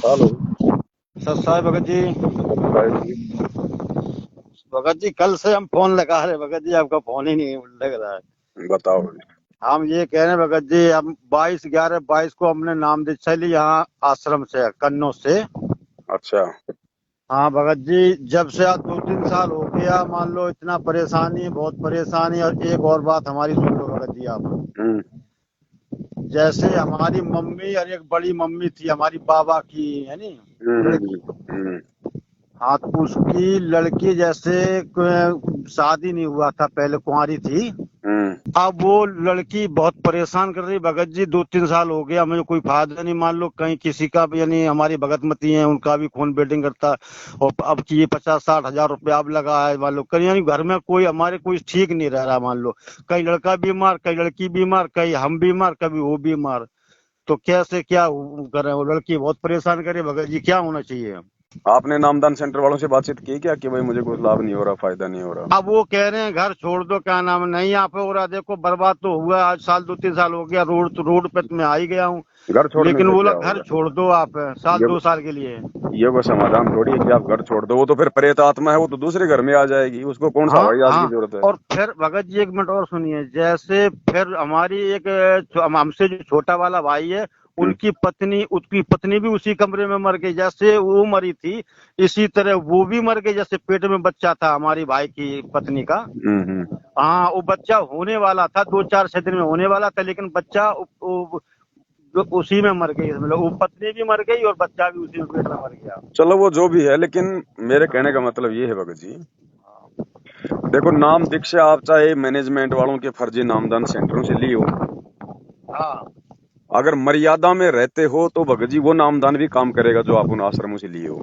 Hello. Sir साहब भगत जी। बताइए। भगत जी कल से हम फोन लगा रहे भगत जी, आपका फोन ही नहीं लग रहा है। बताओ। हम ये कह रहे हैं भगत जी, हम 22/11/22 को हमने नाम दीक्षा ली यहाँ आश्रम से, कन्नौज से। अच्छा। हाँ भगत जी, जब से आज 2-3 साल हो गया, मान लो इतना परेशानी, बहुत परेशानी। और एक और बात हमारी सुन लो भगत जी आप। हम्म। जैसे हमारी मम्मी और एक बड़ी मम्मी थी हमारी बाबा की, है नी, हम्म। लड़की। हम्म। हाँ तो उसकी लड़की जैसे शादी नहीं हुआ था, पहले कुंवारी थी। हम्म। अब वो लड़की बहुत परेशान कर रही भगत जी, 2-3 साल हो गया, मुझे कोई फायदा नहीं। मान लो कहीं किसी का भी, यानी हमारी भगतमती है, उनका भी खून बेटिंग करता है। और अब की ये 50-60 हजार रुपया अब लगा है, मान लो कहीं, यानी घर में कोई हमारे कोई ठीक नहीं रह रहा। मान लो कहीं लड़का बीमार, कहीं लड़की बीमार, कहीं हम बीमार, कभी वो बीमार। तो कैसे क्या कर रहे हैं, वो लड़की बहुत परेशान करे भगत जी, क्या होना चाहिए। आपने नामदान सेंटर वालों से बातचीत की क्या कि भाई मुझे कोई लाभ नहीं हो रहा, फायदा नहीं हो रहा? अब वो कह रहे हैं घर छोड़ दो, क्या नाम है, नहीं यहाँ पे हो रहा, देखो बर्बाद तो हुआ, आज साल 2-3 साल हो गया, रोड पे तो मैं आ ही गया हूँ। घर छोड़ने लेकिन से बोला क्या घर होगा? छोड़ दो आप, साल ये 2 साल के लिए। ये कोई समाधान थोड़ी है कि आप घर छोड़ दो। वो तो फिर प्रेत आत्मा है, वो तो दूसरे घर में आ जाएगी। उसको कौन सा हाँ हवाई जहाज की हाँ। जरूरत है? और फिर भगत जी एक मिनट और सुनिए, जैसे फिर हमारी एक हमसे जो छोटा वाला भाई है, हम्म। उसकी पत्नी भी उसी कमरे में मर गई, जैसे वो मरी थी इसी तरह वो भी मर गई। जैसे पेट में बच्चा था हमारी भाई की पत्नी का। हम्म। हाँ वो बच्चा होने वाला था, 2-4-6 दिन में होने वाला था, लेकिन बच्चा उसी में मर गई, मतलब वो पत्नी भी मर गई और बच्चा भी उसी में पेट में मर गया। चलो वो जो भी है, लेकिन मेरे कहने का हाँ मतलब ये है भगत जी, देखो नाम दीक्षा आप चाहे मैनेजमेंट वालों के फर्जी नामदान सेंटरों से लिए हो, हाँ अगर मर्यादा में रहते हो तो भगत जी वो नामदान भी काम करेगा जो आप उन आश्रमों से लिए हो।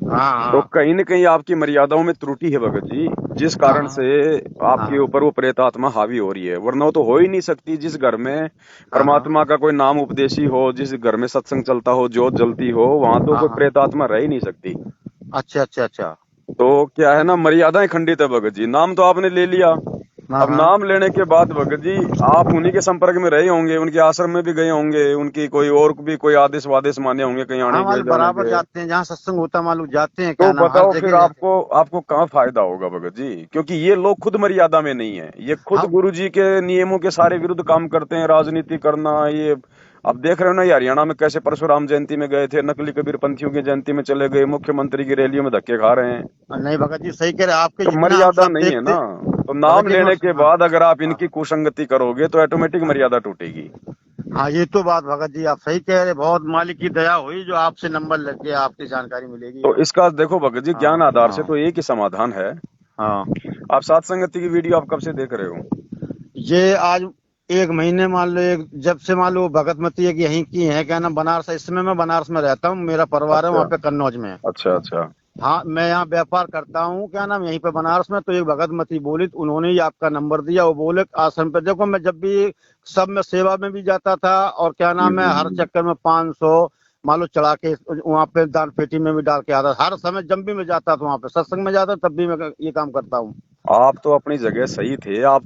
हाँ तो हाँ कहीं न कहीं आपकी मर्यादाओं में त्रुटि है भगत जी, जिस हाँ कारण से हाँ आपके ऊपर वो प्रेतात्मा हावी हो रही है। वरना वो तो हो ही नहीं सकती। जिस घर में हाँ हाँ परमात्मा का कोई नाम उपदेशी हो, जिस घर में सत्संग चलता हो, ज्योत जलती हो, वहां तो हाँ कोई हाँ। प्रेतात्मा रह ही नहीं सकती। अच्छा अच्छा अच्छा। तो क्या है ना, मर्यादाएं खंडित है भगत जी। नाम तो आपने ले लिया, हाँ अब हाँ नाम लेने के बाद भगत जी आप उन्हीं के संपर्क में रहे होंगे, उनके आश्रम में भी गए होंगे, उनकी कोई और भी कोई आदेश वादेश माने होंगे कहीं हाँ, आने के मालूम जाने बराबर के। जाते हैं, जहाँ सत्संग होता है मालूम जाते हैं, तो क्या नाम, हर बताओ फिर जगह जाते हैं। आपको आपको कहाँ फायदा होगा भगत जी? क्योंकि ये लोग खुद मर्यादा में नहीं है, ये खुद हाँ गुरु जी के नियमों के सारे विरुद्ध काम करते हैं। राजनीति करना ये अब देख रहे हो ना, ये हरियाणा में कैसे परशुराम जयंती में गए थे, नकली कबीर पंथियों की जयंती में चले गए, मुख्यमंत्री की रैलियों में धक्के खा रहे हैं। नहीं भगत जी सही कह रहे हैं, आपके तो जितना हम मर्यादा सब नहीं है देखते। ना। तो भगत नाम जी एक लेने मिनट के हाँ बाद अगर आप हाँ इनकी कुसंगति करोगे तो ऑटोमेटिक मर्यादा टूटेगी। हाँ, ये तो बात भगत जी आप सही कह रहे, बहुत मालिक की दया हुई जो आपसे नंबर लग गया, आपकी जानकारी मिलेगी तो अब। इसका देखो भगत जी, हाँ ज्ञान आधार से हाँ तो एक ही समाधान है। हाँ। आप सात संगति की वीडियो आप कब से देख रहे हो? ये आज 1 महीने, मान लो एक, जब से मान लो भगतमती एक यहीं की है, क्या नाम, बनारस। इस समय मैं बनारस में रहता हूँ, मेरा परिवार है अच्छा वहाँ पे कन्नौज में। अच्छा। अच्छा। हाँ मैं यहाँ व्यापार करता हूँ, क्या नाम, यहीं पे बनारस में। तो एक भगतमती बोली, तो उन्होंने ही आपका नंबर दिया। वो बोले आश्रम पे देखो, मैं जब भी सब में सेवा में भी जाता था, और क्या नाम है, हर हम्म। चक्कर में 500 मान लो चढ़ा के वहाँ पे दान पेटी में भी डाल के आता था। हर समय जब भी मैं जाता था वहाँ पे, सत्संग में जाता तब भी मैं ये काम करता हूँ। आप तो अपनी जगह सही थे, हाँ हाँ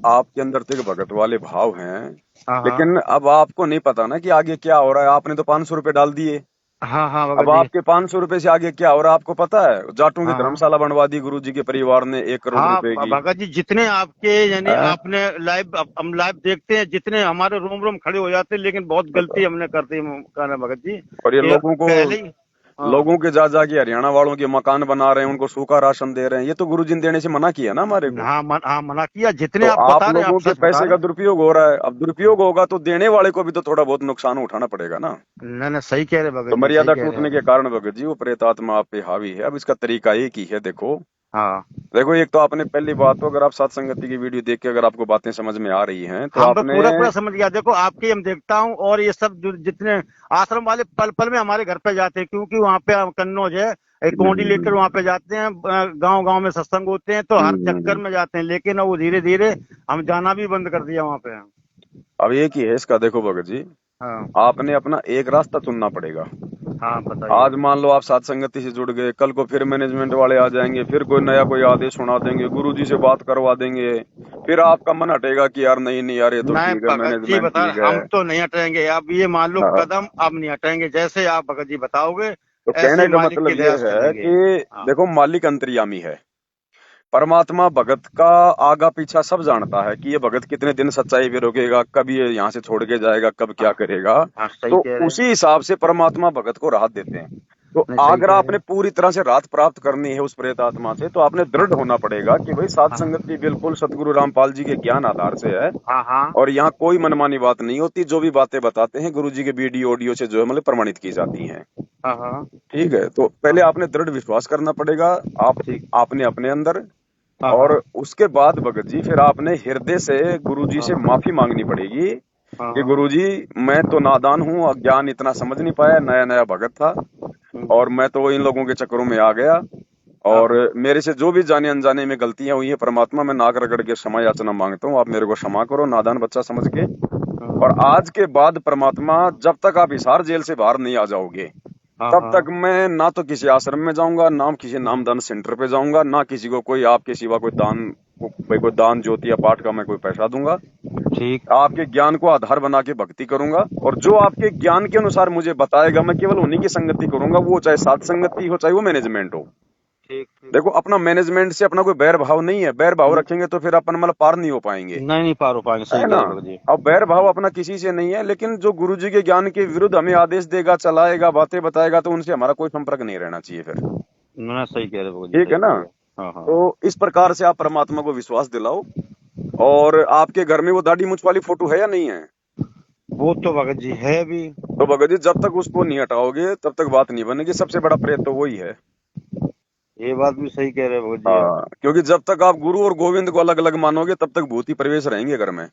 आपके अंदर तो एक भगत वाले भाव हैं। हाँ हाँ लेकिन अब आपको नहीं पता ना कि आगे क्या हो रहा है। आपने तो 500 रुपए डाल दिए। हाँ हाँ अब भगत जी। आपके 500 रुपए से आगे क्या हो रहा है आपको पता है? जाटों की हाँ हाँ धर्मशाला बनवा दी गुरु जी के परिवार ने 1 करोड़ हाँ रुपए की। भगत जी, जितने आपके, यानी हैं? आपने लाइव, हम लाइव देखते हैं, जितने हमारे रोम रोम खड़े हो जाते हैं, लेकिन बहुत गलती हमने करते हैं, कहना भगत जी और ये कि पहले ही। हाँ लोगों के जा के हरियाणा वालों के मकान बना रहे हैं, उनको सूखा राशन दे रहे हैं। ये तो गुरु जी ने देने से मना किया ना हमारे को। हाँ मना किया, जितने तो आप आप बता रहे हैं, लोगों आप के सच बता पैसे रहे का हैं। दुरुपयोग हो रहा है। अब दुरुपयोग होगा तो देने वाले को भी तो थोड़ा बहुत नुकसान उठाना पड़ेगा ना। नहीं नहीं, सही कह रहे तो भगत जी, सही मर्यादा कह रहे टूटने के हैं। कारण भगत जी वो प्रेतात्मा आप पे हावी है। अब इसका तरीका एक ही है, देखो। हाँ देखो एक तो आपने पहली बात तो, अगर आप सत्संगति की वीडियो देख के अगर आपको बातें समझ में आ रही हैं तो हम पे आपने। पूरा पूरा समझ गया, देखो आपके हम देखता हूँ, और ये सब जितने आश्रम वाले पल पल में हमारे घर पे जाते हैं, क्योंकि वहाँ पे कन्नौज है, एक कोऑर्डिनेटर वहाँ पे जाते हैं, गांव गांव में सत्संग होते हैं, तो हर चक्कर हम्म। में जाते हैं, लेकिन अब वो धीरे धीरे हम जाना भी बंद कर दिया वहाँ पे। अब एक ही है इसका, देखो भगत जी, हाँ आपने अपना एक रास्ता चुनना पड़ेगा। हाँ बताइए। आज मान लो आप सत्संगति से जुड़ गए, कल को फिर मैनेजमेंट वाले आ जाएंगे, फिर कोई नया कोई आदेश सुना देंगे, गुरुजी से बात करवा देंगे, फिर आपका मन हटेगा कि यार नहीं नहीं यार ये तो मैं ठीक है, भगत जी मैनेजमेंट बता ठीक है। हम तो नहीं हटेंगे, अब ये मान लो हाँ। कदम अब नहीं हटेंगे, जैसे आप भगत जी बताओगे तो ऐसे कहने ही का मालिक मतलब की ये दया से है चलेंगे। कि हाँ देखो मालिक अंतर्यामी है, परमात्मा भगत का आगा पीछा सब जानता है कि ये भगत कितने दिन सच्चाई पे रुकेगा, कब ये यहाँ से छोड़ के जाएगा, कब क्या हाँ करेगा। हाँ, सही तो कह रहे हैं। उसी हिसाब से परमात्मा भगत को राहत देते हैं। तो नहीं, सही अगर कह रहे आपने हैं। पूरी तरह से राहत प्राप्त करनी है उस प्रेत आत्मा से, तो आपने हाँ दृढ़ होना पड़ेगा कि भाई सात हाँ संगति बिल्कुल सतगुरु रामपाल जी के ज्ञान आधार से है। हाँ हाँ और यहाँ कोई मनमानी बात नहीं होती, जो भी बातें बताते हैं गुरु जी के वीडियो ऑडियो से जो है मतलब प्रमाणित की जाती हैं। हाँ हाँ ठीक है, तो पहले हाँ, आपने दृढ़ विश्वास करना पड़ेगा, आप ठीक। आपने अपने अंदर। हाँ और हाँ उसके बाद भगत जी फिर आपने हृदय से गुरुजी से हाँ माफी मांगनी पड़ेगी हाँ कि हाँ, गुरुजी मैं तो नादान हूँ, अज्ञान इतना समझ नहीं पाया, नया नया भगत था और मैं तो इन लोगों के चक्करों में आ गया। हाँ और हाँ मेरे से जो भी जाने अनजाने में गलतियां हुई है परमात्मा, मैं नाक रगड़ के क्षमा याचना मांगता हूँ, आप मेरे को क्षमा करो नादान बच्चा समझ के। और हाँ आज के बाद परमात्मा जब तक आप हिसार जेल से बाहर नहीं आ जाओगे, हाँ तब हाँ, तक मैं ना तो किसी आश्रम में जाऊंगा, ना किसी नामदान सेंटर पे जाऊंगा, ना किसी को कोई आपके सिवा कोई दान, भाई कोई दान ज्योति या पाठ का मैं कोई पैसा दूंगा। ठीक। आपके ज्ञान को आधार बना के भक्ति करूंगा, और जो आपके ज्ञान के अनुसार मुझे बताएगा मैं केवल उन्हीं की संगति करूंगा, वो चाहे सात संगति हो चाहे वो मैनेजमेंट हो। ठीक ठीक। देखो अपना मैनेजमेंट से अपना कोई बैर भाव नहीं है, बैर भाव रखेंगे तो फिर अपन मतलब पार नहीं हो पाएंगे, नहीं नहीं पार हो पाएंगे, सही है कह ना। रहे भगत जी। अब बैर भाव अपना किसी से नहीं है, लेकिन जो गुरु जी के ज्ञान के विरुद्ध हमें आदेश देगा, चलाएगा, बातें बताएगा, तो उनसे हमारा कोई संपर्क नहीं रहना चाहिए फिर। ना सही कह रहे भगत जी, ठीक सही है ना। कह रहे। हाँ हाँ, तो इस प्रकार से आप परमात्मा को विश्वास दिलाओ। और आपके घर में वो दाढ़ी मूंछ वाली फोटो है या नहीं है? वो तो भगत जी है भी। तो भगत जी जब तक उसको नहीं हटाओगे तब तक बात नहीं बनेगी, सबसे बड़ा प्रेत तो वही है। ये बात भी सही कह रहे भगत जी आप। हाँ, क्योंकि जब तक आप गुरु और गोविंद को अलग अलग मानोगे तब तक भूत ही प्रवेश रहेंगे घर में।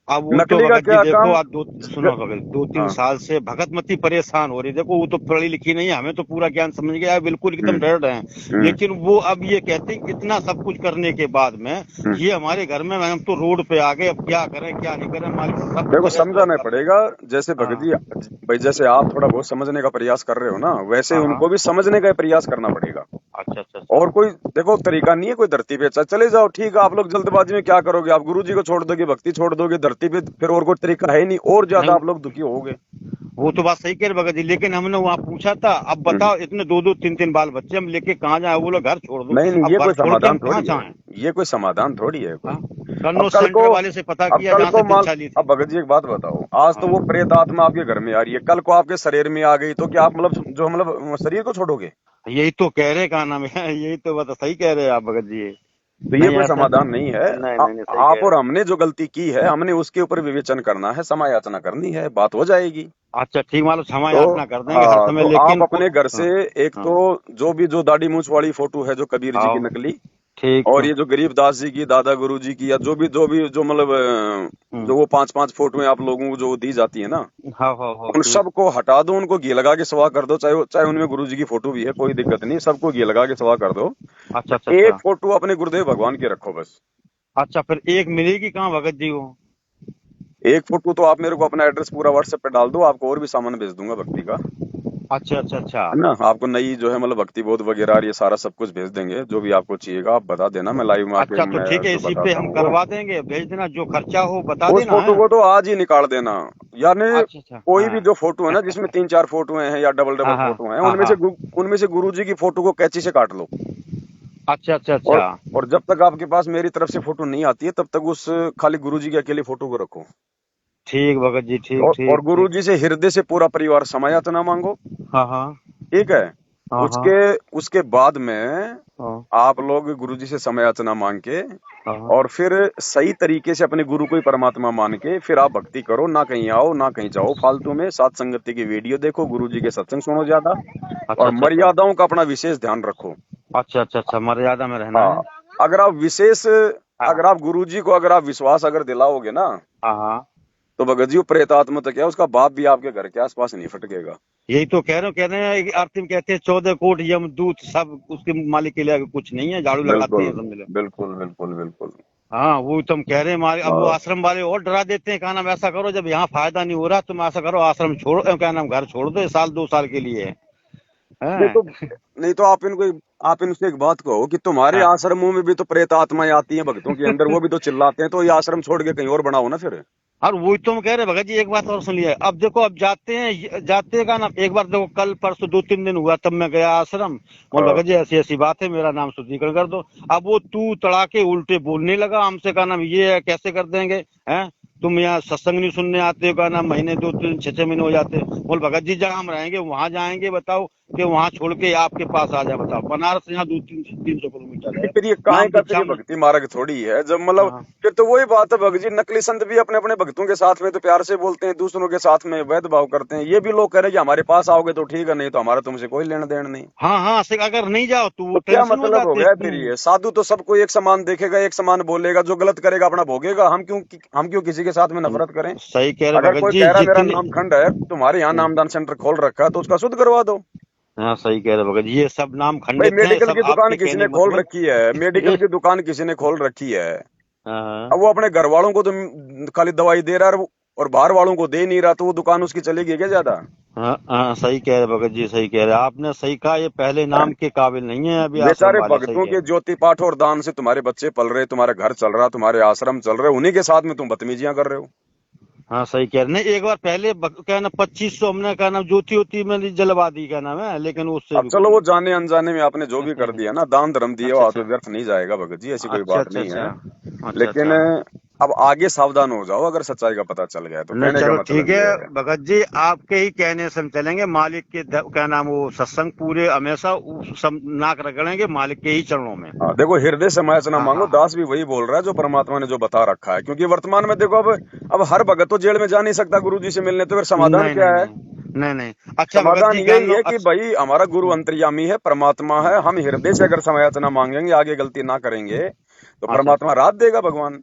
अब वो तो नकली का भगत जी क्या देखो, काम। आज सुनो भगत, 2-3 हाँ। साल से भगतमती परेशान हो रही। देखो वो तो पढ़ी लिखी नहीं है, हमें तो पूरा ज्ञान समझ गया है, बिल्कुल एकदम डर रहे हैं। हम्म, लेकिन वो अब ये कहते हैं इतना सब कुछ करने के बाद में हम्म। ये हमारे घर में हम तो रोड पे आ गए, अब क्या करें क्या नहीं करें, मालिक सब देखो तहस नहस समझाना कर रहे पड़ेगा। जैसे हैं। भगत हाँ जी, भाई जैसे आप थोड़ा बहुत समझने का प्रयास कर रहे हो ना, वैसे हाँ हाँ, उनको भी समझने का प्रयास करना पड़ेगा। अच्छा अच्छा अच्छा। और कोई देखो तरीका नहीं है कोई धरती पे चले जाओ, ठीक है, आप लोग जल्दबाजी में क्या करोगे, आप गुरु जी को छोड़ दोगे, भक्ति छोड़ दोगे धरती पे, फिर और कोई तरीका है नहीं, और ज्यादा नहीं आप लोग दुखी होगे। वो तो बात सही कह रहे भगत जी, लेकिन हमने वहाँ पूछा था, अब बताओ इतने 2-2 3-3 बाल बच्चे हम लेके कहाँ जाए, वो लोग घर छोड़ दो। नहीं नहीं, अब ये घर कोई छोड़ के हम समाधान कहाँ थोड़ी है, जाएं। ये कोई समाधान थोड़ी है कोई। हाँ, अब कन्नौज कल को सेंटर वाले से पता अब किया कल जहाँ को से मान दीक्षा ली अब थी। भगत जी एक बात बताओ, आज तो हाँ वो प्रेत आत्मा आपके घर में आ रही है, कल को आपके शरीर में आ गई तो क्या आप मतलब जो मतलब शरीर को छोड़ोगे? यही तो कह रहे, कहा नाम है यही तो बता, सही कह रहे हैं आप भगत जी। तो ये नहीं कोई ऐसा समाधान नहीं है। नहीं नहीं नहीं, सही कह आप रहे और हैं। हमने जो गलती की है, हमने उसके ऊपर विवेचन करना है, समायाचना करनी है, बात हो जाएगी। अच्छा ठीक, मान लो क्षमा तो याचना कर देंगे हर समय, तो आप लेकिन अपने घर से हाँ एक हाँ तो जो भी जो दाढ़ी मूछ वाली फोटो है जो कबीर जी की हाँ, नकली, ठीक और है। ये जो गरीबदास जी की, दादा गुरु जी की, या जो भी जो मतलब हम्म, जो वो 5-5 फोटोएं आप लोगों को जो दी जाती है ना, हाँ उन ठीक। सबको हटा दो, उनको घी लगा के सवा कर दो, चाहे उनमें गुरु जी की फोटो भी है, कोई दिक्कत नहीं, सबको घी लगा के सवा कर दो। अच्छा अच्छा एक अच्छा। फोटो अपने गुरुदेव भगवान की रखो बस। अच्छा फिर एक मिलेगी कहाँ भगत जी वो। एक फोटो तो आप मेरे को अपना एड्रेस पूरा व्हाट्सएप पे डाल दो, आपको और भी सामान भेज दूंगा भक्ति का, अच्छा अच्छा अच्छा। है ना। आपको नई जो है मतलब भक्ति बोध वगैरह और ये सारा सब कुछ भेज देंगे, जो भी आपको चाहिएगा आप बता देना, मैं लाइव में आके अच्छा तो मैं ठीक है, जो इसी पे बताता हम हूँ वो। करवा देंगे, भेज देना, जो खर्चा हो बता उस देना फोटो है। को तो आज ही निकाल देना, यानी अच्छा अच्छा कोई भी हाँ जो फोटो है ना जिसमें 3-4 फोटोएं हैं या डबल डबल हाँ हाँ फोटो हैं, हाँ हाँ। उनमें से गुरु जी की फोटो को कैंची से काट लो। अच्छा अच्छा और अच्छा। और जब तक आपके पास मेरी तरफ से फोटो नहीं आती है तब तक उस खाली गुरु जी के अकेले फोटो को रखो। ठीक भगत जी, ठीक और ठीक गुरु ठीक। जी से हृदय से पूरा परिवार समायाचना मांगो। हाँ हाँ ठीक है। हाँ हाँ उसके उसके बाद में हाँ आप लोग गुरु जी से समयाचना मांग के, हाँ। और फिर सही तरीके से अपने गुरु को ही परमात्मा मान के फिर आप भक्ति करो, ना कहीं आओ ना कहीं जाओ फालतू में, सात संगति की वीडियो देखो, गुरु जी के सत्संग सुनो ज्यादा, अच्छा और अच्छा अच्छा मर्यादाओं का अपना विशेष ध्यान रखो। अच्छा अच्छा अच्छा, मर्यादा में रहना है। हाँ, अगर आप विशेष हाँ अगर आप गुरु जी को अगर आप विश्वास अगर दिलाओगे ना, हाँ हाँ, तो भगत जी वो प्रेतात्मा तो क्या उसका बाप भी आपके घर के आसपास नहीं फटकेगा। यही तो कह रहे हैं कि आरती में कहते हैं 14 कोट यमदूत सब उसके मालिक के लिए आगे कुछ नहीं है, झाड़ू लगाते बिल्कुल हैं समझ लो। बिल्कुल बिल्कुल बिल्कुल। हाँ वो तुम कह रहे हैं मारे, अब वो हाँ, आश्रम वाले और डरा देते हैं, कहा नाम ऐसा करो जब यहाँ फायदा नहीं हो रहा तुम ऐसा करो, आश्रम छोड़ो, क्या नाम घर छोड़ दो 1-2 साल के लिए। नहीं हैं। तो नहीं तो आप इनसे एक बात कहो कि तुम्हारे हाँ। आश्रमों में भी तो प्रेत आत्माएं आती हैं भक्तों के अंदर, वो भी तो चिल्लाते हैं, तो ये आश्रम छोड़ के कहीं और बनाओ ना फिर। और वही तो हम कह रहे हैं भगत जी, एक बात और सुनिए। अब देखो, अब जाते हैं, जाते का ना, एक बार देखो कल परसों 2-3 दिन हुआ तब मैं गया आश्रम, बोल हाँ। भगत जी ऐसी ऐसी बात है, मेरा नाम शुद्धिकरण कर दो। अब वो तू तड़ाके उल्टे बोलने लगा हमसे, का नाम ये है, कैसे कर देंगे हैं, तुम यहाँ सत्संग नहीं सुनने आते हो, का नाम महीने 2-3 6 6 महीने हो जाते हैं। बोल भगत जी जहाँ हम रहेंगे वहां जाएंगे बताओ, कि वहां छोड़ के आपके पास आ जाए, बताओ बनारस यहाँ 200-300 किलोमीटर नहीं है। फिर ये काहे नाम का, फिर दीक्षा ये में। भक्ति मार्ग थोड़ी है जब मतलब, हाँ। फिर तो वही बात है भगत जी, नकली संत भी अपने अपने भक्तों के साथ में तो प्यार से बोलते हैं, दूसरों के साथ में भेदभाव करते हैं। ये भी लोग कह रहे हैं कि हमारे पास आओगे तो ठीक है, नहीं तो हमारा तुमसे कोई लेना देना नहीं। हाँ हाँ, अगर नहीं जाओ तो वो तो क्या टेंशन हो मतलब हो जाते गया फिर? हैं। ये साधु तो सबको एक समान देखेगा, एक समान बोलेगा, जो गलत करेगा अपना भोगेगा। हम क्यों किसी के साथ में नफरत करें? सही कह रहे अगर भगत कोई जी, कह रहा मेरा जितने। नाम खंड है, तुम्हारे यहाँ नामदान सेंटर खोल रखा है, तो उसका शुद्ध करवा दो। हाँ सही कह रहे भगत जी, ये सब नाम भाई खंडित हैं, मेडिकल सब की दुकान आपके किसी कहने ने खोल मतलब। रखी है, मेडिकल की दुकान किसी ने खोल रखी है, हाँ अब वो अपने घर वालों को तो खाली दवाई दे रहा है, और बाहर वालों को दे नहीं रहा, तो वो दुकान उसकी चलेगी क्या ज्यादा? हाँ हाँ, सही कह रहे भगत जी, सही कह रहे, आपने सही कहा, ये पहले नाम के काबिल नहीं है अभी आश्रम बेचारे वाले, सही भक्तों कह के रहे। ज्योति पाठ और दान से तुम्हारे बच्चे पल रहे, तुम्हारा घर चल रहा, तुम्हारे आश्रम चल रहे, उन्हीं के साथ में तुम बदतमीजियां कर रहे हो। हाँ सही कह रहे, नहीं एक बार पहले क्या ना 2500 हमने, क्या नाम, ज्योति होती मैंने जलवा दी, क्या नाम है, लेकिन उससे अब भी चलो कुछ वो नहीं। जाने अनजाने में आपने जो भी कर दिया ना, दान धर्म दिया अच्छा हुआ तो अच्छा व्यर्थ नहीं जाएगा भगत जी, ऐसी कोई अच्छा बात अच्छा नहीं अच्छा है। अच्छा लेकिन अच्छा। अब आगे सावधान हो जाओ, अगर सच्चाई का पता चल गया तो, नहीं कहने का चलो ठीक मतलब है ये है। भगत जी, आपके ही कहने से हम चलेंगे, मालिक के क्या नाम, वो सत्संग पूरे हमेशा सब नाक रगड़ेंगे मालिक के ही चरणों में। हाँ देखो, हृदय से याचना हाँ मांगो, हाँ हाँ। दास भी वही बोल रहा है जो परमात्मा ने जो बता रखा है। क्योंकि वर्तमान में देखो, अब हर भगत तो जेल में जा नहीं सकता गुरु जी से मिलने, तो फिर समाधान नहीं क्या नहीं है? नहीं नहीं नहीं, अच्छा भगत समाधान जी ज्ञान यही लो, है कि अच्छा। भाई हमारा गुरु अंतर्यामी है, परमात्मा है, हम हृदय से अगर समयाचना मांगेंगे, आगे गलती ना करेंगे, तो अच्छा परमात्मा अच्छा। राहत देगा भगवान।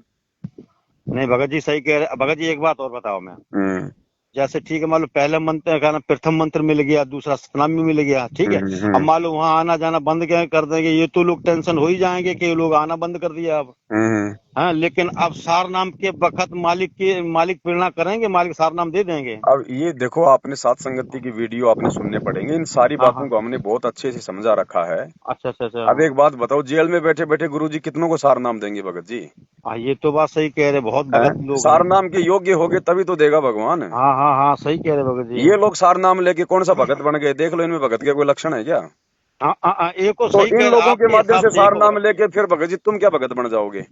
नहीं भगत जी सही कह रहे, भगत जी एक बात और बताओ मैं, हम्म जैसे ठीक है मान लो पहला मंत्र का ना, प्रथम मंत्र मिल गया, दूसरा सतनाम भी मिल गया, ठीक है। अब हम्म मान लो वहां आना जाना बंद क्या कर देंगे, ये तो लोग टेंशन हो ही जाएंगे कि ये लोग आना बंद कर दिया अब। हम्म। हाँ, लेकिन अब सार नाम के बखत मालिक प्रेरणा करेंगे, मालिक सार नाम दे देंगे। अब ये देखो, आपने सात संगति की वीडियो आपने सुनने पड़ेंगे, इन सारी हाँ बातों हाँ। को हमने बहुत अच्छे से समझा रखा है। अच्छा अच्छा अच्छा। अब एक बात बताओ, जेल में बैठे बैठे गुरु जी कितनों को सार नाम देंगे भगत जी? हाँ ये तो बात सही कह रहे, बहुत हैं? भगत लोग सार हैं। नाम के योग्य होगे तभी तो देगा भगवान। हाँ हाँ हाँ, सही कह रहे भगत जी। ये लोग सार नाम लेके कौन सा भगत बन गए? देख लो, इनमें भगत के कोई लक्षण है क्या? हाँ हाँ हाँ, एक को तो सही इन कह रहे, लोगों के आपके माध्यम हिसाब से से एक सार को नाम भगत। लेके फिर भगत जी तुम क्या भगत बन जाओगे?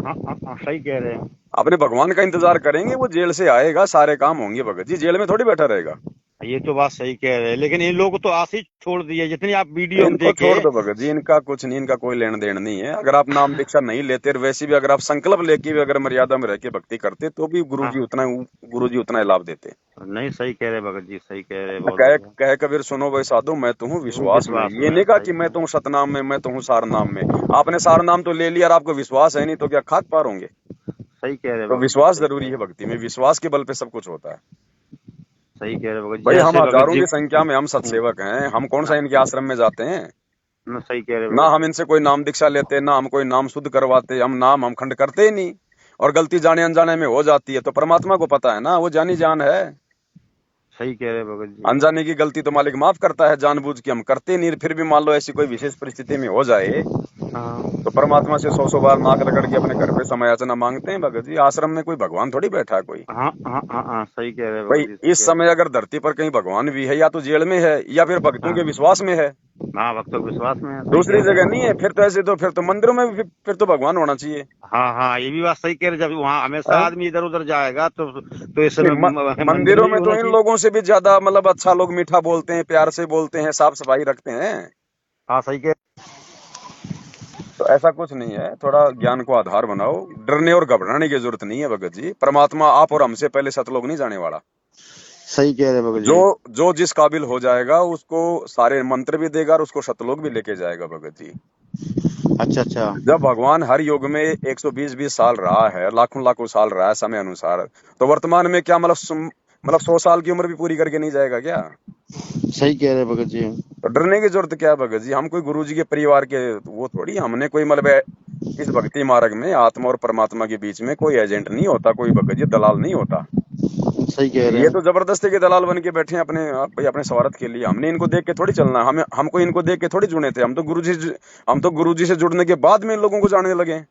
हाँ हाँ हाँ, सही कह रहे हैं। अपने भगवान का इंतजार करेंगे, वो जेल से आएगा, सारे काम होंगे भगत जी, जेल में थोड़ी बैठा रहेगा। ये तो बात सही कह रहे हैं, लेकिन इन लोगों को तो आस ही छोड़ दी है, जितनी आप वीडियो हम इनको देखे। छोड़ दो भगत जी, इनका कुछ नहीं, इनका कोई लेन देन नहीं है। अगर आप नाम दीक्षा नहीं लेते, और वैसे भी अगर आप संकल्प लेके भी अगर मर्यादा में रह के भक्ति करते, तो भी हाँ गुरु जी उतना ही लाभ देते। नहीं, सही कह रहे भगत जी, सही कह रहे, बहुत कह बढ़िया। कह कबीर सुनो भाई साधु, मैं तो हूँ हूँ विश्वास में। विश्वास ये में, नहीं कहा सही कि मैं कह। तो हूँ सतनाम में, मैं तो हूँ सार नाम में। आपने सार नाम तो ले लिया और आपको विश्वास है नहीं, तो क्या खाक पार होंगे? सही कह रहे तो भगत जी, विश्वास सही कह जरूरी है रहे। भक्ति में, विश्वास के बल पे सब कुछ होता है। सही कह रहे भगत जी, भाई हम जैसे भगत हजारों जी। की संख्या में हम सत्सेवक हैं, हम कौन सा इनके आश्रम में जाते हैं? सही कह रहे ना भगत हम जी। इनसे कोई नाम दीक्षा लेते, ना हम कोई नाम शुद्ध करवाते, हम खंड करते ही नहीं। और गलती जाने अनजाने में हो जाती है, तो परमात्मा को पता है ना, वो जानी जान है। सही कह रहे भगत जी। अनजाने की गलती तो मालिक माफ करता है, जानबूझ के हम करते नहीं। फिर भी मान लो ऐसी कोई विशेष परिस्थिति में हो जाए, हाँ तो परमात्मा से 100 बार नाक रगड़ के अपने घर पे समयाचना मांगते हैं भगत जी। आश्रम में कोई भगवान थोड़ी बैठा है कोई। हाँ हाँ हाँ हाँ, सही कह रहे भाई भगत जी, सही इस कह समय रहे। अगर धरती पर कहीं भगवान भी है, या तो जेल में है, या फिर भक्तों के हाँ विश्वास में है। हाँ, भक्तों के विश्वास में है, सही दूसरी कह रहे जगह हैं। नहीं है। फिर तो मंदिरों में भी फिर तो भगवान होना चाहिए। हाँ हाँ, ये भी बात सही कह रहे, जब वहाँ हमेशा है? आदमी इधर उधर जाएगा तो इस नहीं, समय मंदिर मंदिरों में भी में तो होना इन चाहिए। लोगों से भी ज्यादा मतलब अच्छा लोग मीठा बोलते हैं, प्यार से बोलते हैं, साफ सफाई रखते हैं। हाँ सही कह। तो ऐसा कुछ नहीं है, थोड़ा ज्ञान को आधार बनाओ। डरने और घबराने की जरूरत नहीं है भगत जी। परमात्मा आप और हमसे पहले सतलोक नहीं जाने वाला। सही कह रहे भगत जो जी। जो जिस काबिल हो जाएगा, उसको सारे मंत्र भी देगा और उसको सतलोक भी लेके जाएगा भगत जी। अच्छा अच्छा। जब भगवान हर युग में 120 साल रहा है, लाखों लाखों साल रहा है समय अनुसार, तो वर्तमान में क्या मतलब 100 साल की उम्र भी पूरी करके नहीं जाएगा क्या? सही कह रहे भगत जी। तो डरने की जरूरत क्या है भगत जी? हम कोई गुरु जी के परिवार के वो थोड़ी, हमने कोई मतलब इस भक्ति मार्ग में आत्मा और परमात्मा के बीच में कोई एजेंट नहीं होता, कोई भगत जी दलाल नहीं होता। सही कह रहे ये हैं। तो जबरदस्ती के दलाल बन के बैठे हैं अपने भाई अपने स्वार्थ के लिए। हमने इनको देख के थोड़ी चलना है, हमें हमको इनको देख के थोड़ी जुड़े थे। हम तो गुरुजी से जुड़ने के बाद में इन लोगों को जानने लगे हैं।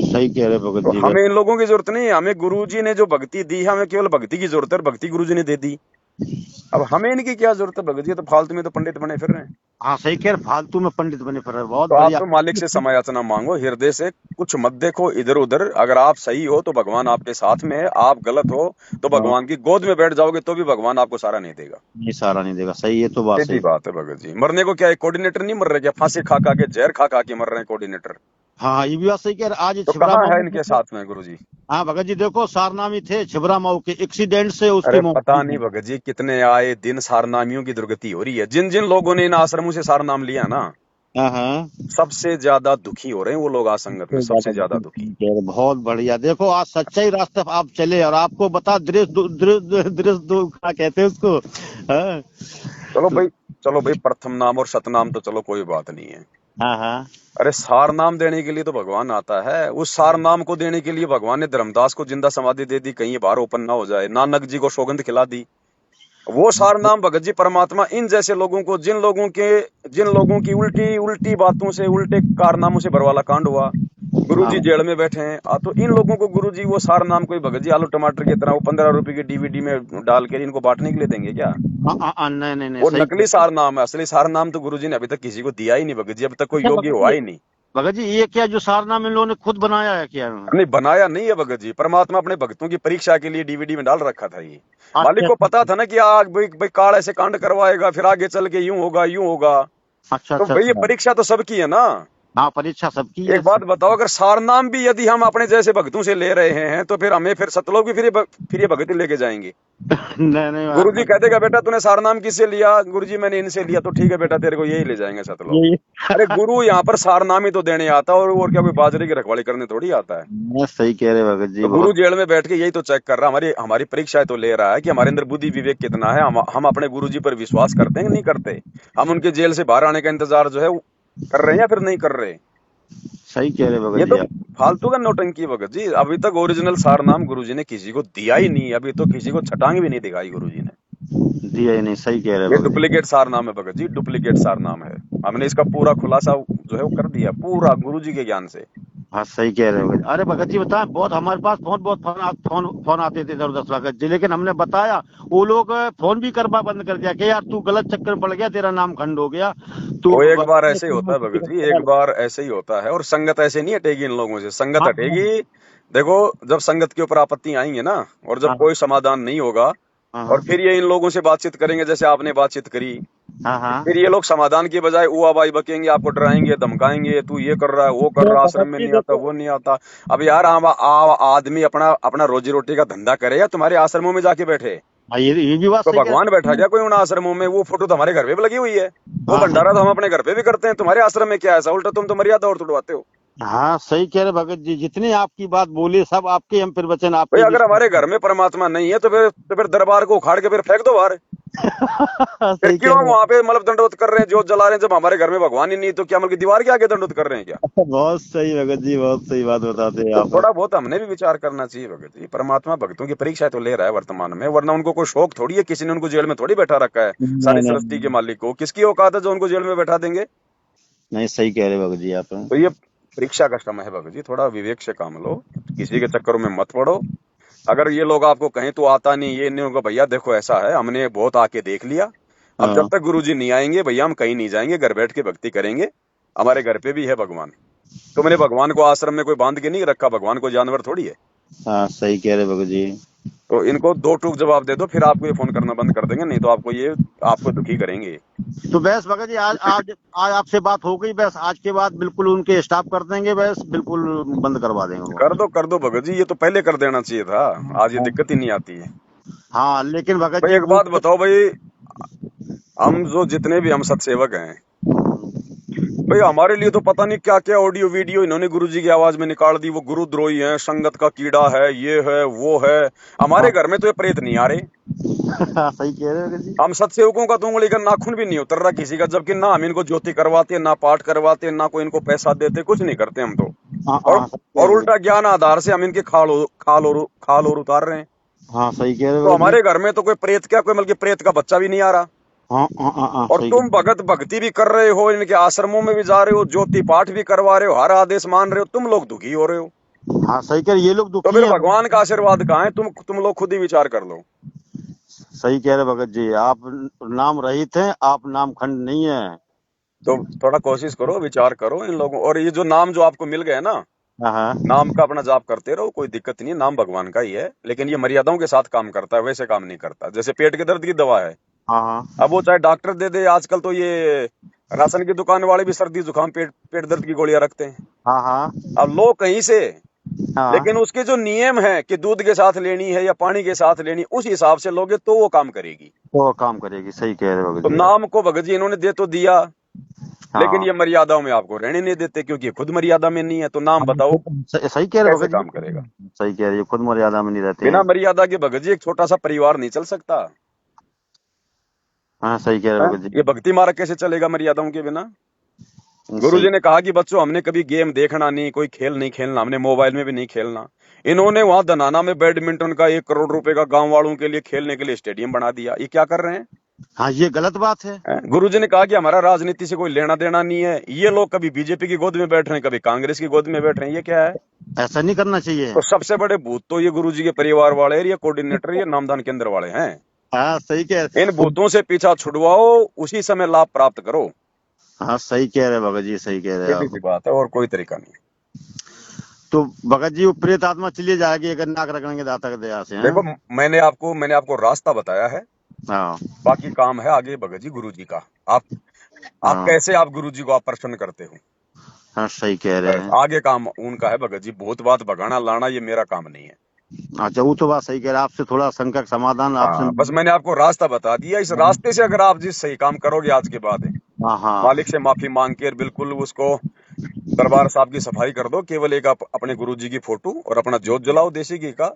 सही कह रहे हैं भगत तो जी बस। हमें इन लोगों की जरूरत नहीं है, हमें गुरुजी ने जो भक्ति दी है, हमें केवल भक्ति की जरूरत है, और भक्ति गुरुजी ने दे दी। अब हमें इनकी क्या जरूरत है भगत जी, तो फालतू में तो पंडित बने फिर रहे हैं। हाँ सही कह रहे, फालतू में पंडित बने फिर रहे हैं। बहुत तो आप बढ़िया। तो मालिक से समायाचना मांगो, हृदय से कुछ मत देखो इधर उधर। अगर आप सही हो तो भगवान आपके साथ में है, आप गलत हो तो हाँ, भगवान की गोद में बैठ जाओगे तो भी भगवान आपको सहारा नहीं देगा। ये सहारा नहीं देगा। सही, ये तो बात सीधी सही। बात है भगत जी। मरने को क्या है, कोऑर्डिनेटर नहीं मर रहे क्या? फांसी खा के जहर खा के मर रहे हैं कोऑर्डिनेटर। हाँ, ये भी बात सही कह रहे। आज तो छिबरा कहाँ मऊ है में इनके देखो। साथ में गुरुजी? हाँ भगत जी देखो, सारनामी थे छिबरा मऊ के, एक्सीडेंट से उसकी अरे मौत पता हुई नहीं है। भगत जी, कितने आए दिन सारनामियों की दुर्गति हो रही है। जिन जिन लोगों ने इन आश्रमों से सार नाम लिया ना, हाँ हाँ। सबसे ज्यादा दुखी हो रहे हैं वो लोग। आज संगत में तो सबसे ज्यादा ज्यादा दुखी। कह रहे, बहुत बढ़िया। देखो आज सच्चाई रास्ते पे आप चले, और आपको बता दृश्य क्या कहते हैं उसको। हाँ। चलो तो भाई, चलो भाई, प्रथम नाम और सतनाम तो चलो कोई बात नहीं है। हाँ हाँ। अरे सार नाम देने के लिए तो भगवान आता है। उस सार नाम को देने के लिए भगवान ने धर्मदास को जिंदा समाधि दे दी, कहीं ये बाहर ओपन ना हो जाए। नानक जी को सौगंध खिला दी। वो सार नाम भगत जी परमात्मा इन जैसे लोगों को, जिन लोगों की उल्टी उल्टी बातों से, उल्टे कारनामों से भरवाला कांड हुआ, गुरुजी हाँ जेल में बैठे हैं, तो इन लोगों को गुरुजी वो सार नाम को ही भगत जी आलू टमाटर की तरह वो 15 रुपए की डीवीडी में डाल के इनको बांटने के लिए देंगे क्या? हाँ हाँ हाँ, नहीं नहीं नहीं, वो सही नकली कह रहे। सार नाम है। असली सार नाम तो गुरुजी ने अभी तक किसी को दिया ही नहीं भगत जी। अब तक कोई अच्छा योगी हुआ ही नहीं। भगत जी ये क्या जो सारनामा इन लोगों ने खुद बनाया है क्या? नहीं बनाया नहीं है भगत जी, परमात्मा अपने भक्तों की परीक्षा के लिए डीवीडी में डाल रखा था ये। मालिक अच्छा को पता था ना कि आग भाई भाई काल ऐसे कांड करवाएगा, फिर आगे चल के यूं होगा यूं होगा। अच्छा तो अच्छा भाई ये अच्छा। परीक्षा तो सबकी है ना। हाँ, परीक्षा सबकी है। एक बात बताओ, अगर सारनाम भी यदि हम अपने जैसे भक्तों से ले रहे हैं तो फिर हमें फिर सतलोक भी फिर ये भगत लेके जाएंगे। नहीं नहीं गुरुजी कह देगा बेटा तूने सारनाम किससे लिया? गुरुजी मैंने इनसे लिया। तो ठीक है बेटा, तेरे को यही ले जाएंगे सतलोक। ये अरे गुरु यहाँ पर सारनाम ही तो देने आता है, और क्या कोई बाजरे की रखवाली करने थोड़ी आता है। मैं सही कह रहे भगत जी तो गुरु बहुत। जेल में बैठ के यही तो चेक कर रहा, हमारी हमारी परीक्षाएं तो ले रहा है कि हमारे अंदर बुद्धि विवेक कितना है। हम अपने गुरुजी पर विश्वास करते हैं कि नहीं करते? हम उनके जेल से बाहर आने का इंतजार जो है वो कर रहे हैं या फिर नहीं कर रहे? सही कह रहे भगत ये जी तो आप। फालतू का नौटंकी भगत जी। अभी तक ओरिजिनल सार नाम गुरुजी ने किसी को दिया ही नहीं। अभी तो किसी को छटांग भी नहीं दिखाई गुरुजी ने। दिया ही नहीं, सही कह रहे ये भगत जी। डुप्लीकेट सार नाम है भगत जी, डुप्लीकेट सार नाम है। हमने इसका पूरा खुलासा जो है वो कर दिया पूरा गुरुजी के ज्ञान से। हाँ सही कह रहे हो भगत जी। अरे भगत जी बताएं, बहुत हमारे पास बहुत फोन आते थे जबरदस्त भगत जी, लेकिन हमने बताया, वो लोग फोन भी करना बंद कर दिया कि यार तू गलत चक्कर में पड़ गया, तेरा नाम खंड हो गया। वो एक तो बार ऐसे ही होता है भगत जी, एक बार ऐसे ही होता है। और संगत ऐसे नहीं हटेगी इन लोगों से, संगत हाँ हटेगी। देखो, जब संगत के ऊपर आपत्ति आएंगे ना, और जब हाँ कोई समाधान नहीं होगा, हाँ और हाँ फिर ये इन लोगों से बातचीत करेंगे जैसे आपने बातचीत करी, हाँ हाँ। फिर ये लोग समाधान की बजाय ऊआबाई बकेंगे, आपको डराएंगे धमकाएंगे, तू ये कर रहा है वो कर तो रहा, भगत आश्रम में जी नहीं आता देखो। वो नहीं आता। अब यार आदमी अपना अपना रोजी रोटी का धंधा करे या तुम्हारे आश्रमों में जाके बैठे? हाँ, ये भी बात तो सही कह भगवान बैठा रहे क्या कोई उन आश्रमों में? वो फोटो तो हमारे घर पे भी लगी हुई है। वो हाँ भंडारा तो हम अपने घर पे भी करते हैं। तुम्हारे आश्रम में क्या ऐसा? उल्टा तुम तो मर्यादा और तुड़वाते हो। हाँ, सही कह रहे भगत जी। जितनी आपकी बात बोली सब आपके, हम फिर वचन भाई आपके भी। अगर हमारे घर में परमात्मा नहीं है तो फिर दरबार को उखाड़ के फिर फेंक दो बाहर। फिर सही क्यों कह हम रहे वहां पे मतलब दंडवत कर रहे हैं, जोत जला रहे हैं, जब हमारे घर में भगवान ही नहीं? तो क्या मतलब की दीवार के आगे दंडवत कर रहे हैं क्या? हैं। बहुत सही भगत जी, बहुत सही बात बताते हैं तो आप। थोड़ा बहुत हमने भी विचार करना चाहिए भगत जी। परमात्मा भक्तों की परीक्षा तो ले रहा है वर्तमान में, वरना उनको कोई शौक थोड़ी है। किसी ने उनको जेल में थोड़ी बैठा रखा है। नहीं सारी नहीं सृष्टि के मालिक को किसकी औकात है जो उनको जेल में बैठा देंगे? नहीं, सही कह रहे भगत जी आप। तो ये परीक्षा का समय है भगत जी, थोड़ा विवेक से काम लो, किसी के चक्करों में मत पड़ो। अगर ये लोग आपको कहें तो आता नहीं, ये नहीं होगा, भैया देखो ऐसा है, हमने बहुत आके देख लिया। अब जब हाँ तक गुरुजी नहीं आएंगे भैया हम कहीं नहीं जाएंगे, घर बैठ के भक्ति करेंगे। हमारे घर पे भी है भगवान। तुमने भगवान को आश्रम में कोई बांध के नहीं रखा, भगवान को जानवर थोड़ी है। हाँ, सही कह रहे भगत जी। तो इनको दो टूक जवाब दे दो, फिर आपको ये फोन करना बंद कर देंगे, नहीं तो आपको दुखी करेंगे। तो बस भगत जी आज आज आज आपसे बात हो गई, बस आज के बाद बिल्कुल उनके स्टॉप कर देंगे, बस बिल्कुल बंद करवा देंगे वो। कर दो भगत जी, ये तो पहले कर देना चाहिए था। आज ये दिक्कत ही नहीं आती है। हाँ लेकिन भगत भाई जी एक बात बताओ भाई, हम जो जितने भी हम सत्सेवक हैं भाई, हमारे लिए तो पता नहीं क्या क्या ऑडियो वीडियो इन्होंने गुरुजी की आवाज में निकाल दी। वो गुरुद्रोही है, संगत का कीड़ा है, ये है वो है। हमारे घर में तो ये प्रेत नहीं आ रहे। सही कह रहे हो भगत जी। हम सत्सेवकों का तो उंगली का नाखून भी नहीं उतर रहा किसी का, जबकि ना हम इनको ज्योति करवाते, ना पाठ करवाते, ना कोई इनको पैसा देते, कुछ नहीं करते हम तो। हाँ और हाँ, सही कह और रहे हो। उल्टा ज्ञान आधार से हम इनके खाल और उतार रहे हैं। हाँ सही कह रहे हो तो भगत जी। हमारे घर में तो कोई प्रेत क्या, कोई बल्कि प्रेत का बच्चा भी नहीं आ रहा। हाँ हाँ हाँ हाँ, और सही तुम कह भगत भक्ति भी कर रहे हो, इनके आश्रमों में भी जा रहे हो, ज्योति पाठ भी करवा रहे हो, हर आदेश मान रहे हो, तुम लोग दुखी हो रहे हो। हाँ सही कह रहे, ये लोग तो दुखी फिर हैं भगत भगवान का जी। आशीर्वाद कहाँ है? तुम लोग खुद ही विचार कर लो। सही कह रहे भगत जी, आप नाम रहित हैं, आप नाम खंड नहीं है। तो थोड़ा कोशिश करो, विचार करो इन लोगों, और ये जो नाम जो आपको मिल गए ना, हाँ हाँ नाम का अपना जाप करते रहो, कोई दिक्कत नहीं है, नाम भगवान का ही है, लेकिन ये मर्यादाओं के साथ काम करता है, वैसे काम नहीं करता। जैसे पेट के दर्द की दवा है, हाँ हाँ अब वो चाहे डॉक्टर दे दे, आजकल तो ये राशन की दुकान वाले भी सर्दी जुकाम पेट पेट दर्द की गोलियां रखते हैं। हाँ हाँ अब लो कहीं से, हाँ, लेकिन उसके जो नियम है कि दूध के साथ लेनी है या पानी के साथ लेनी, उस हिसाब से लोगे तो वो काम करेगी। वो काम करेगी, सही कह रहे भगत तो जी आप। नाम को भगत जी इन्होंने दे तो दिया, लेकिन हाँ ये मर्यादाओं में आपको रहने नहीं देते, क्योंकि ये खुद मर्यादा में नहीं है, तो नाम हम बताओ सही कह रहे कैसे भगत जी, काम करेगा? सही कह रहे हैं, खुद मर्यादा में नहीं रहते बिना हैं। मर्यादा के भगत जी एक छोटा सा परिवार नहीं चल सकता हाँ सही कह रहे है। भगत जी। ये भक्ति मार्ग कैसे चलेगा मर्यादाओं के बिना? गुरु सही। जी ने कहा कि बच्चों, हमने कभी गेम देखना नहीं, कोई खेल नहीं खेलना, हमने मोबाइल में भी नहीं खेलना। इन्होंने वहां दनाना में बैडमिंटन का 1 करोड़ रुपए का गांव वालों के लिए खेलने के लिए स्टेडियम बना दिया। ये क्या कर रहे हैं? हाँ ये गलत बात है। गुरु जी ने कहा कि हमारा राजनीति से कोई लेना देना नहीं है। ये लोग कभी बीजेपी की गोद में बैठ रहे हैं, कभी कांग्रेस की गोद में बैठ रहे हैं, ये क्या है? ऐसा नहीं करना चाहिए। तो सबसे बड़े भूत तो ये गुरु जी के परिवार वाले, ये कोऑर्डिनेटर, ये नामदान केंद्र वाले हैं। हाँ सही कह इन रहे। भूतों से पीछा छुड़वाओ, उसी समय लाभ प्राप्त करो। हाँ सही कह रहे भगत जी, सही कह रहे सीधी आप। सी बात है, और कोई तरीका नहीं। तो भगत जी वो प्रेत आत्मा चली जाएगी अगर नाक रगड़ेंगे दाता की दया से, हैं? देखो, मैंने आपको रास्ता बताया है, हाँ बाकी काम है आगे भगत जी गुरु जी का। आप हाँ कैसे आप गुरु जी को आप प्रसन्न करते हो, हाँ सही कह रहे बस हैं। आगे काम उनका है भगत जी। बहुत बात भगाना लाना ये मेरा काम नहीं है। अच्छा वो तो बात सही कह रहे हैं, आपसे थोड़ा शंका का समाधान आपसे। हाँ, बस मैंने आपको रास्ता बता दिया, इस रास्ते से अगर आप जिस सही काम करोगे आज के बाद, हाँ हाँ मालिक से माफी मांग के बिल्कुल उसको दरबार साहब की सफाई कर दो, केवल एक आप अपने गुरु जी की फोटो और अपना जोत जलाओ देसी घी का,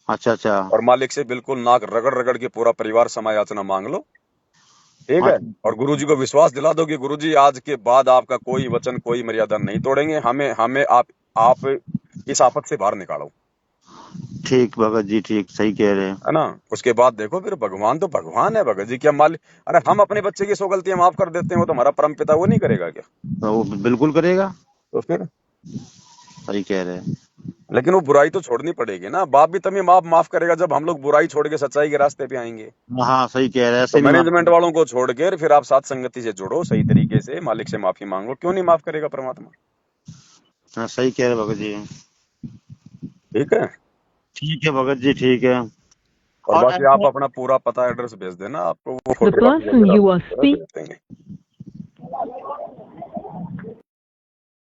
अच्छा अच्छा। और मालिक से बिल्कुल नाक रगड़ रगड़ के पूरा परिवार क्षमा याचना मांग लो, ठीक है? अच्छा और गुरु जी को विश्वास दिला दो कि गुरु जी आज के बाद आपका कोई वचन, कोई मर्यादा नहीं तोड़ेंगे, हमें हमें आप इस आफत से बाहर निकालो, ठीक भगत जी, ठीक सही कह रहे हैं। है ना? उसके बाद देखो, फिर भगवान तो भगवान है भगत जी, क्या मालिक? अरे हम अपने बच्चे की 100 गलतियां माफ कर देते हैं, वो तो हमारा परम पिता वो नहीं करेगा क्या? तो वो बिल्कुल करेगा। तो फिर, सही कह रहे हैं। लेकिन वो बुराई तो छोड़नी पड़ेगी ना। बाप भी तभी माफ करेगा जब हम लोग बुराई छोड़ के सच्चाई के रास्ते पे आएंगे। हाँ सही कह रहे हैं, तो ऐसे नहीं मैनेजमेंट मानते। वालों को छोड़ के फिर आप साथ संगति से जुड़ो, सही तरीके से मालिक से माफी मांगो, क्यों नहीं माफ करेगा परमात्मा? हाँ सही कह रहे हैं भगत जी। ठीक है। ठीक है भगत जी, ठीक है। और और बाकी आप ऐसा अपना पूरा पता एड्रेस भेज देना, आपको वो The फोटोग्राफी person वगैरह you are भेज देंगे।